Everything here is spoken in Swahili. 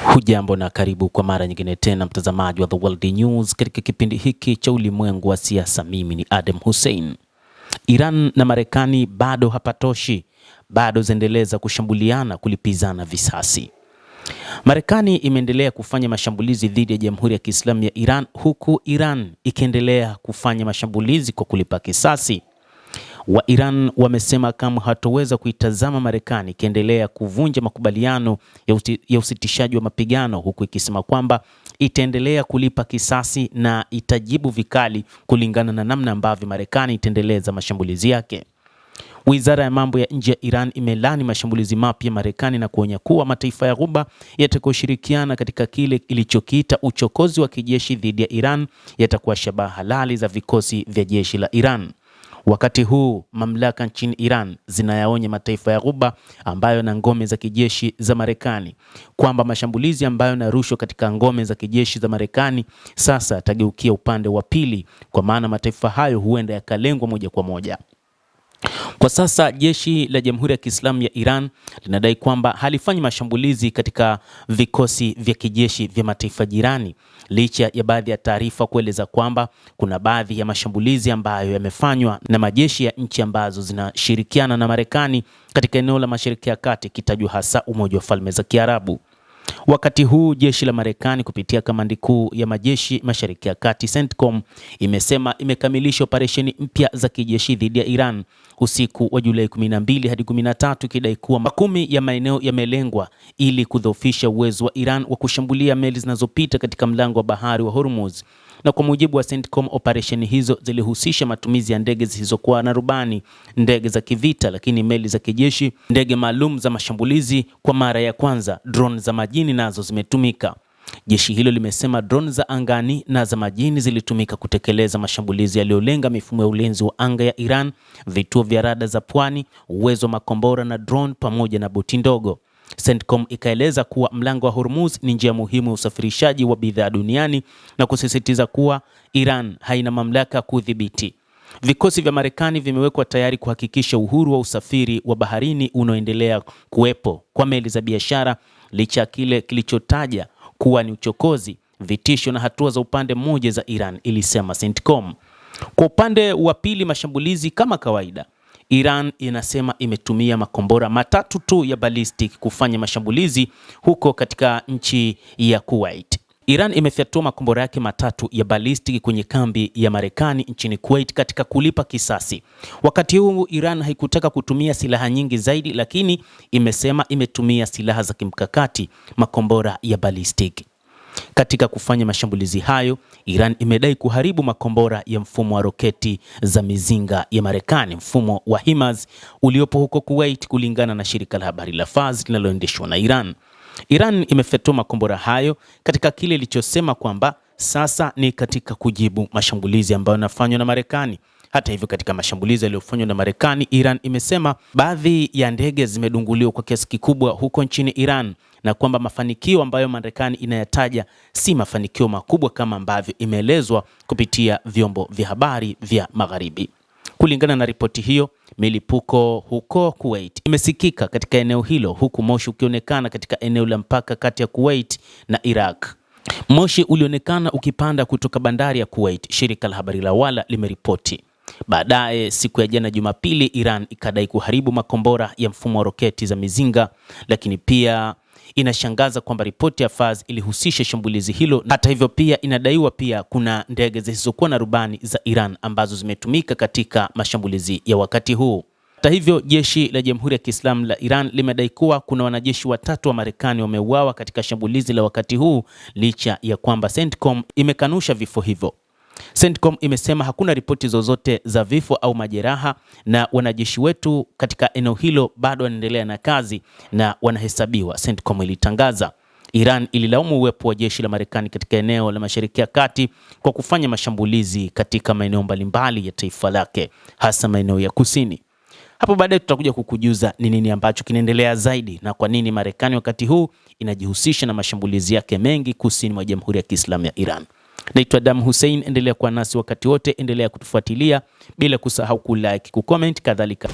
Hujambo na karibu kwa mara nyingine tena mtazamaji wa The World News katika kipindi hiki cha ulimwengu wa siasa. Mimi ni Adam Hussein. Iran na Marekani bado hapatoshi, bado zaendeleza kushambuliana, kulipizana visasi. Marekani imeendelea kufanya mashambulizi dhidi ya Jamhuri ya Kiislamu ya Iran, huku Iran ikiendelea kufanya mashambulizi kwa kulipa kisasi. Wa Iran wamesema kama hatoweza kuitazama Marekani ikiendelea kuvunja makubaliano ya usitishaji wa mapigano, huku ikisema kwamba itaendelea kulipa kisasi na itajibu vikali kulingana na namna ambavyo Marekani itaendeleza mashambulizi yake. Wizara ya mambo ya nje ya Iran imelani mashambulizi mapya ya Marekani na kuonya kuwa mataifa ya Ghuba yatakayoshirikiana katika kile ilichokiita uchokozi wa kijeshi dhidi ya Iran yatakuwa shabaha halali za vikosi vya jeshi la Iran. Wakati huu mamlaka nchini Iran zinayaonya mataifa ya Ghuba ambayo na ngome za kijeshi za Marekani kwamba mashambulizi ambayo yanarushwa katika ngome za kijeshi za Marekani sasa yatageukia upande wa pili, kwa maana mataifa hayo huenda yakalengwa moja kwa moja. Kwa sasa jeshi la Jamhuri ya Kiislamu ya Iran linadai kwamba halifanyi mashambulizi katika vikosi vya kijeshi vya mataifa jirani, licha ya baadhi ya taarifa kueleza kwamba kuna baadhi ya mashambulizi ambayo yamefanywa na majeshi ya nchi ambazo zinashirikiana na Marekani katika eneo la Mashariki ya Kati, kitajwa hasa Umoja wa Falme za Kiarabu. Wakati huu jeshi la Marekani kupitia kamandi kuu ya majeshi Mashariki ya Kati CENTCOM imesema imekamilisha operesheni mpya za kijeshi dhidi ya Iran usiku wa Julai 12 hadi 13, ikidai kuwa makumi ya maeneo yamelengwa ili kudhoofisha uwezo wa Iran wa kushambulia meli zinazopita katika mlango wa bahari wa Hormuz. Na kwa mujibu wa CENTCOM, operesheni hizo zilihusisha matumizi ya ndege zisizokuwa na rubani, ndege za kivita, lakini meli za kijeshi, ndege maalum za mashambulizi. Kwa mara ya kwanza drone za majini nazo zimetumika. Jeshi hilo limesema drone za angani na za majini zilitumika kutekeleza mashambulizi yaliyolenga mifumo ya ulinzi wa anga ya Iran, vituo vya rada za pwani, uwezo wa makombora na drone pamoja na boti ndogo. CENTCOM ikaeleza kuwa mlango wa Hormuz ni njia muhimu ya usafirishaji wa bidhaa duniani na kusisitiza kuwa Iran haina mamlaka ya kudhibiti. Vikosi vya Marekani vimewekwa tayari kuhakikisha uhuru wa usafiri wa baharini unaoendelea kuwepo kwa meli za biashara, licha ya kile kilichotaja kuwa ni uchokozi, vitisho na hatua za upande mmoja za Iran, ilisema CENTCOM. Kwa upande wa pili, mashambulizi kama kawaida. Iran inasema imetumia makombora matatu tu ya ballistic kufanya mashambulizi huko katika nchi ya Kuwait. Iran imefyatua makombora yake matatu ya ballistic kwenye kambi ya Marekani nchini Kuwait katika kulipa kisasi. Wakati huu Iran haikutaka kutumia silaha nyingi zaidi, lakini imesema imetumia silaha za kimkakati, makombora ya ballistic. Katika kufanya mashambulizi hayo, Iran imedai kuharibu makombora ya mfumo wa roketi za mizinga ya Marekani, mfumo wa HIMARS uliopo huko Kuwait, kulingana na shirika la habari la Fars linaloendeshwa na Iran. Iran imefyatua makombora hayo katika kile ilichosema kwamba sasa ni katika kujibu mashambulizi ambayo yanafanywa na Marekani. Hata hivyo, katika mashambulizi yaliyofanywa na Marekani, Iran imesema baadhi ya ndege zimedunguliwa kwa kiasi kikubwa huko nchini Iran, na kwamba mafanikio ambayo Marekani inayataja si mafanikio makubwa kama ambavyo imeelezwa kupitia vyombo vya habari vya Magharibi. Kulingana na ripoti hiyo, milipuko huko Kuwait imesikika katika eneo hilo, huku moshi ukionekana katika eneo la mpaka kati ya Kuwait na Iraq. Moshi ulionekana ukipanda kutoka bandari ya Kuwait, shirika la habari la Wala limeripoti. Baadaye siku ya jana Jumapili, Iran ikadai kuharibu makombora ya mfumo wa roketi za mizinga, lakini pia inashangaza kwamba ripoti ya Fars ilihusisha shambulizi hilo. Hata hivyo, pia inadaiwa pia kuna ndege zisizokuwa na rubani za Iran ambazo zimetumika katika mashambulizi ya wakati huu. Hata hivyo, jeshi la Jamhuri ya Kiislamu la Iran limedai kuwa kuna wanajeshi watatu wa Marekani wameuawa katika shambulizi la wakati huu, licha ya kwamba CENTCOM imekanusha vifo hivyo. CENTCOM imesema hakuna ripoti zozote za vifo au majeraha, na wanajeshi wetu katika eneo hilo bado wanaendelea na kazi na wanahesabiwa, CENTCOM ilitangaza. Iran ililaumu uwepo wa jeshi la Marekani katika eneo la Mashariki ya Kati kwa kufanya mashambulizi katika maeneo mbalimbali ya taifa lake, hasa maeneo ya kusini. Hapo baadaye tutakuja kukujuza ni nini ambacho kinaendelea zaidi na kwa nini Marekani wakati huu inajihusisha na mashambulizi yake mengi kusini mwa Jamhuri ya Kiislamu ya Iran. Naitwa Adam Hussein, endelea kuwa nasi wakati wote, endelea kutufuatilia bila kusahau kulike, kucomment kadhalika.